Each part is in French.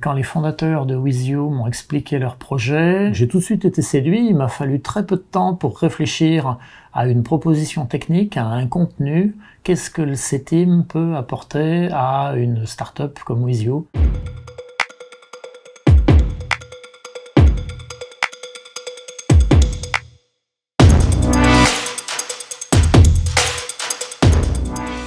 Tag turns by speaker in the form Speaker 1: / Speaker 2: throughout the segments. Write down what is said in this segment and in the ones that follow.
Speaker 1: Quand les fondateurs de WizU m'ont expliqué leur projet, j'ai tout de suite été séduit. Il m'a fallu très peu de temps pour réfléchir à une proposition technique, à un contenu. Qu'est-ce que le C-Team peut apporter à une start-up comme WizU?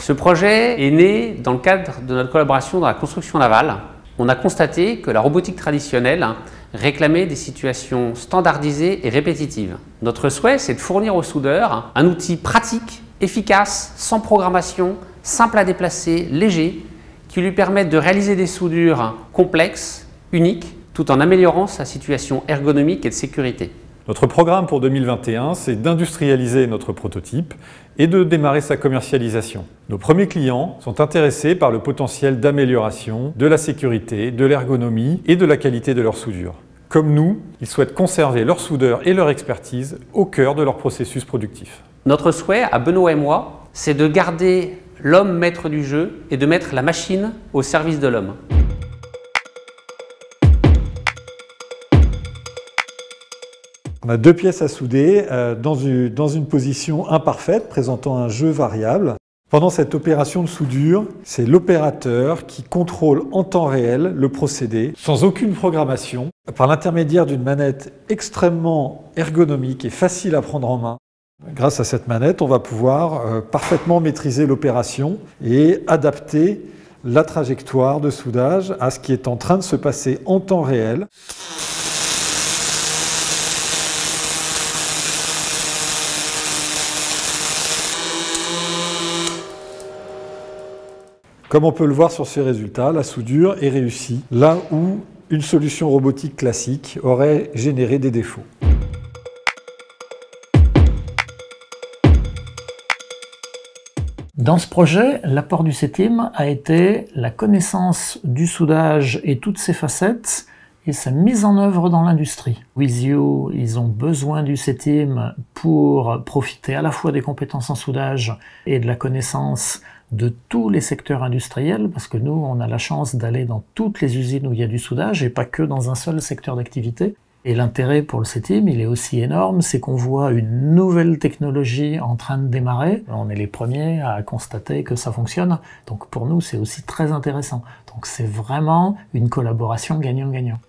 Speaker 2: Ce projet est né dans le cadre de notre collaboration dans la construction navale. On a constaté que la robotique traditionnelle réclamait des situations standardisées et répétitives. Notre souhait, c'est de fournir au soudeur un outil pratique, efficace, sans programmation, simple à déplacer, léger, qui lui permette de réaliser des soudures complexes, uniques, tout en améliorant sa situation ergonomique et de sécurité.
Speaker 3: Notre programme pour 2021, c'est d'industrialiser notre prototype et de démarrer sa commercialisation. Nos premiers clients sont intéressés par le potentiel d'amélioration de la sécurité, de l'ergonomie et de la qualité de leur soudure. Comme nous, ils souhaitent conserver leur soudeur et leur expertise au cœur de leur processus productif.
Speaker 2: Notre souhait, à Benoît et moi, c'est de garder l'homme maître du jeu et de mettre la machine au service de l'homme.
Speaker 4: On a deux pièces à souder dans une position imparfaite, présentant un jeu variable. Pendant cette opération de soudure, c'est l'opérateur qui contrôle en temps réel le procédé, sans aucune programmation, par l'intermédiaire d'une manette extrêmement ergonomique et facile à prendre en main. Grâce à cette manette, on va pouvoir parfaitement maîtriser l'opération et adapter la trajectoire de soudage à ce qui est en train de se passer en temps réel. Comme on peut le voir sur ces résultats, la soudure est réussie là où une solution robotique classique aurait généré des défauts.
Speaker 1: Dans ce projet, l'apport du C-Team a été la connaissance du soudage et toutes ses facettes et sa mise en œuvre dans l'industrie. WizU, ils ont besoin du C-Team pour profiter à la fois des compétences en soudage et de la connaissance de tous les secteurs industriels, parce que nous, on a la chance d'aller dans toutes les usines où il y a du soudage et pas que dans un seul secteur d'activité. Et l'intérêt pour le C-Team, il est aussi énorme, c'est qu'on voit une nouvelle technologie en train de démarrer. On est les premiers à constater que ça fonctionne. Donc pour nous, c'est aussi très intéressant. Donc c'est vraiment une collaboration gagnant-gagnant.